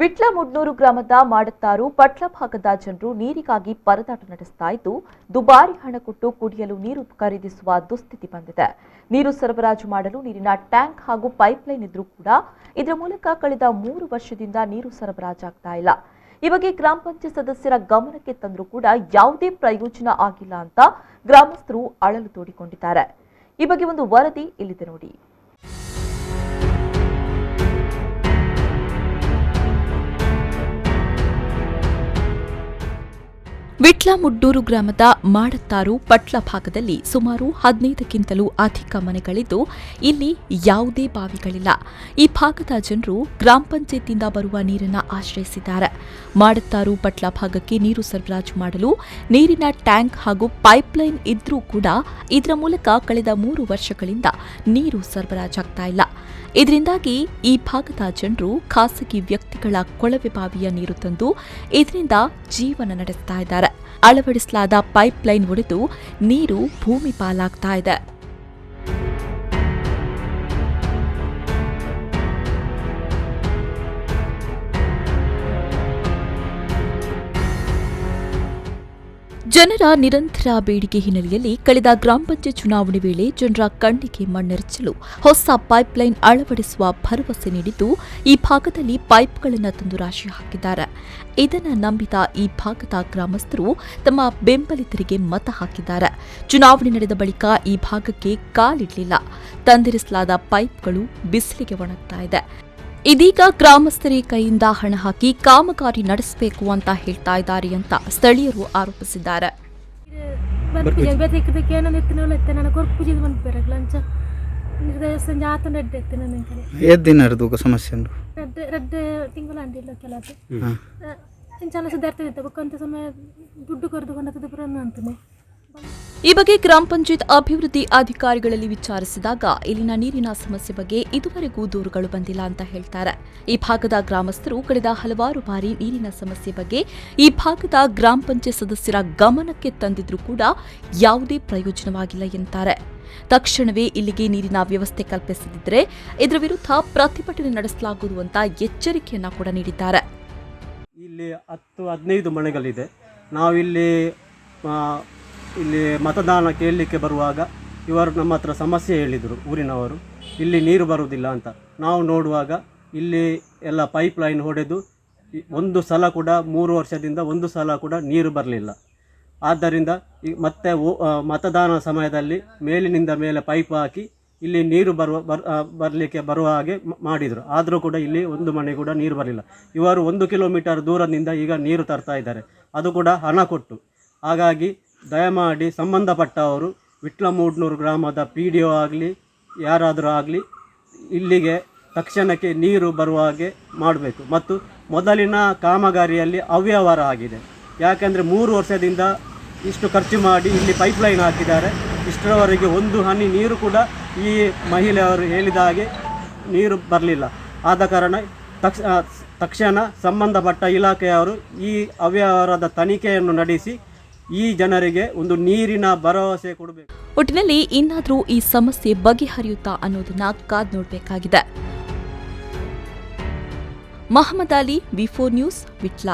ವಿಟ್ಲಮುಡ್ನೂರು ಗ್ರಾಮದ ಮಾಡತ್ತಾರು ಪಟ್ಲ ಭಾಗದ ಜನರು ನೀರಿಗಾಗಿ ಪರದಾಟ ನಡೆಸ್ತಾ ಇದ್ದು ದುಬಾರಿ ಹಣ ಕೊಟ್ಟು ಕುಡಿಯಲು ನೀರು ಖರೀದಿಸುವ ದುಸ್ಥಿತಿ ಬಂದಿದೆ. ನೀರು ಸರಬರಾಜು ಮಾಡಲು ನೀರಿನ ಟ್ಯಾಂಕ್ ಹಾಗೂ ಪೈಪ್ಲೈನ್ ಇದ್ರೂ ಕೂಡ ಇದರ ಮೂಲಕ ಕಳೆದ 3 ವರ್ಷದಿಂದ ನೀರು ಸರಬರಾಜಾಗ್ತಾ ಇಲ್ಲ. ಈ ಬಗ್ಗೆ ಗ್ರಾಮ ಪಂಚಾಯತ್ ಸದಸ್ಯರ ಗಮನಕ್ಕೆ ತಂದರೂ ಕೂಡ ಯಾವುದೇ ಪ್ರಯೋಜನ ಆಗಿಲ್ಲ ಅಂತ ಗ್ರಾಮಸ್ಥರು ಅಳಲು ತೋಡಿಕೊಂಡಿದ್ದಾರೆ. ಈ ಬಗ್ಗೆ ಒಂದು ವರದಿ ಇಲ್ಲಿದೆ ನೋಡಿ. ವಿಟ್ಲಮುಡ್ನೂರು ಗ್ರಾಮದ ಮಾಡತ್ತಾರು ಪಟ್ಲ ಭಾಗದಲ್ಲಿ ಸುಮಾರು 15ಕ್ಕಿಂತಲೂ ಅಧಿಕ ಮನೆಗಳಿದ್ದು ಇಲ್ಲಿ ಯಾವುದೇ ಬಾವಿಗಳಿಲ್ಲ. ಈ ಭಾಗದ ಜನರು ಗ್ರಾಮ ಪಂಚಾಯತಿಯಿಂದ ಬರುವ ನೀರನ್ನು ಆಶ್ರಯಿಸಿದ್ದಾರೆ. ಮಾಡತ್ತಾರು ಪಟ್ಲ ಭಾಗಕ್ಕೆ ನೀರು ಸರಬರಾಜು ಮಾಡಲು ನೀರಿನ ಟ್ಯಾಂಕ್ ಹಾಗೂ ಪೈಪ್ಲೈನ್ ಇದ್ರೂ ಕೂಡ ಇದರ ಮೂಲಕ ಕಳೆದ 3 ವರ್ಷಗಳಿಂದ ನೀರು ಸರಬರಾಜಾಗ್ತಾ ಇಲ್ಲ. ಇದರಿಂದಾಗಿ ಈ ಭಾಗದ ಜನರು ಖಾಸಗಿ ವ್ಯಕ್ತಿಗಳ ಕೊಳವೆ ಬಾವಿಯ ನೀರು ತಂದು ಇದರಿಂದ ಜೀವನ ನಡೆಸ್ತಾ ಇದ್ದಾರೆ. ಅಳವಡಿಸಲಾದ ಪೈಪ್ಲೈನ್ ಒಡೆದು ನೀರು ಭೂಮಿ ಪಾಲಾಗ್ತಾ ಇದೆ. ಜನರ ನಿರಂತರ ಬೇಡಿಕೆ ಹಿನ್ನೆಲೆಯಲ್ಲಿ ಕಳೆದ ಗ್ರಾಮ ಪಂಚಾಯತ್ ಚುನಾವಣೆ ವೇಳೆ ಜನರ ಕಣ್ಣಿಗೆ ಮಣ್ಣೆರಚಲು ಹೊಸ ಪೈಪ್ಲೈನ್ ಅಳವಡಿಸುವ ಭರವಸೆ ನೀಡಿದ್ದು ಈ ಭಾಗದಲ್ಲಿ ಪೈಪ್ಗಳನ್ನು ತಂದು ರಾಶಿ ಹಾಕಿದ್ದಾರೆ. ಇದನ್ನು ನಂಬಿದ ಈ ಭಾಗದ ಗ್ರಾಮಸ್ಥರು ತಮ್ಮ ಬೆಂಬಲಿತರಿಗೆ ಮತ ಹಾಕಿದ್ದಾರೆ. ಚುನಾವಣೆ ನಡೆದ ಬಳಿಕ ಈ ಭಾಗಕ್ಕೆ ಕಾಲಿಡಲಿಲ್ಲ. ತಂದಿರಿಸಲಾದ ಪೈಪ್ಗಳು ಬಿಸಿಲಿಗೆ ಒಣಗ್ತಾ ಇದೆ. ಇದೀಗ ಗ್ರಾಮಸ್ಥರೇ ಕೈಯಿಂದ ಹಣ ಹಾಕಿ ಕಾಮಗಾರಿ ನಡೆಸಬೇಕು ಅಂತ ಹೇಳ್ತಾ ಇದ್ದಾರೆ ಅಂತ ಸ್ಥಳೀಯರು ಆರೋಪಿಸಿದ್ದಾರೆ. ಈ ಬಗ್ಗೆ ಗ್ರಾಮ ಪಂಚಾಯತ್ ಅಭಿವೃದ್ಧಿ ಅಧಿಕಾರಿಗಳಲ್ಲಿ ವಿಚಾರಿಸಿದಾಗ ಇಲ್ಲಿನ ನೀರಿನ ಸಮಸ್ಯೆ ಬಗ್ಗೆ ಇದುವರೆಗೂ ದೂರುಗಳು ಬಂದಿಲ್ಲ ಅಂತ ಹೇಳ್ತಾರೆ. ಈ ಭಾಗದ ಗ್ರಾಮಸ್ಥರು ಕಳೆದ ಹಲವಾರು ಬಾರಿ ನೀರಿನ ಸಮಸ್ಯೆ ಬಗ್ಗೆ ಈ ಭಾಗದ ಗ್ರಾಮ ಪಂಚಾಯತ್ ಸದಸ್ಯರ ಗಮನಕ್ಕೆ ತಂದಿದ್ರೂ ಕೂಡ ಯಾವುದೇ ಪ್ರಯೋಜನವಾಗಿಲ್ಲ ಎಂತಾರೆ. ತಕ್ಷಣವೇ ಇಲ್ಲಿಗೆ ನೀರಿನ ವ್ಯವಸ್ಥೆ ಕಲ್ಪಿಸದಿದ್ದರೆ ಇದರ ವಿರುದ್ಧ ಪ್ರತಿಭಟನೆ ನಡೆಸಲಾಗುವುದು ಅಂತ ಎಚ್ಚರಿಕೆಯನ್ನ ಕೂಡ ನೀಡಿದ್ದಾರೆ. ಇಲ್ಲಿ 10-15 ಮನೆಗಳಿದೆ. ಇಲ್ಲಿ ಮತದಾನ ಕೇಳಲಿಕ್ಕೆ ಬರುವಾಗ ಇವರು ನಮ್ಮ ಹತ್ರ ಸಮಸ್ಯೆ ಹೇಳಿದರು. ಊರಿನವರು ಇಲ್ಲಿ ನೀರು ಬರುವುದಿಲ್ಲ ಅಂತ. ನಾವು ನೋಡುವಾಗ ಇಲ್ಲಿ ಎಲ್ಲ ಪೈಪ್ ಲೈನ್ ಹೊಡೆದು ಒಂದು ಸಲ ಕೂಡ 3 ವರ್ಷದಿಂದ ಒಂದು ಸಲ ಕೂಡ ನೀರು ಬರಲಿಲ್ಲ. ಆದ್ದರಿಂದ ಮತ್ತೆ ಮತದಾನ ಸಮಯದಲ್ಲಿ ಮೇಲಿನಿಂದ ಮೇಲೆ ಪೈಪ್ ಹಾಕಿ ಇಲ್ಲಿ ನೀರು ಬರಲಿಕ್ಕೆ ಬರುವ ಹಾಗೆ ಮಾಡಿದರು. ಆದರೂ ಕೂಡ ಇಲ್ಲಿ ಒಂದು ಮನೆ ಕೂಡ ನೀರು ಬರಲಿಲ್ಲ. ಇವರು 1 ಕಿಲೋಮೀಟರ್ ದೂರದಿಂದ ಈಗ ನೀರು ತರ್ತಾ ಇದ್ದಾರೆ, ಅದು ಕೂಡ ಹಣ ಕೊಟ್ಟು. ಹಾಗಾಗಿ ದಯಮಾಡಿ ಸಂಬಂಧಪಟ್ಟವರು ವಿಟ್ಲಮುಡ್ನೂರು ಗ್ರಾಮದ PDO ಆಗಲಿ ಯಾರಾದರೂ ಆಗಲಿ ಇಲ್ಲಿಗೆ ತಕ್ಷಣಕ್ಕೆ ನೀರು ಬರುವ ಹಾಗೆ ಮಾಡಬೇಕು. ಮತ್ತು ಮೊದಲಿನ ಕಾಮಗಾರಿಯಲ್ಲಿ ಅವ್ಯವಹಾರ ಆಗಿದೆ. ಯಾಕೆಂದರೆ 3 ವರ್ಷದಿಂದ ಇಷ್ಟು ಖರ್ಚು ಮಾಡಿ ಇಲ್ಲಿ ಪೈಪ್ಲೈನ್ ಹಾಕಿದ್ದಾರೆ. ಇಷ್ಟರವರೆಗೆ ಒಂದು ಹನಿ ನೀರು ಕೂಡ ಈ ಮಹಿಳೆಯವರು ಹೇಳಿದ ಹಾಗೆ ನೀರು ಬರಲಿಲ್ಲ. ಆದ ಕಾರಣ ತಕ್ಷಣ ಸಂಬಂಧಪಟ್ಟ ಇಲಾಖೆಯವರು ಈ ಅವ್ಯವಹಾರದ ತನಿಖೆಯನ್ನು ನಡೆಸಿ ಈ ಜನರಿಗೆ ಒಂದು ನೀರಿನ ಭರವಸೆ ಕೊಡಬೇಕು. ಒಟ್ಟಿನಲ್ಲಿ ಇನ್ನಾದರೂ ಈ ಸಮಸ್ಯೆ ಬಗೆಹರಿಯುತ್ತಾ ಅನ್ನೋದನ್ನ ಕಾದ್ ನೋಡಬೇಕಾಗಿದೆ. Mohammed Ali, V4 news, Vitla.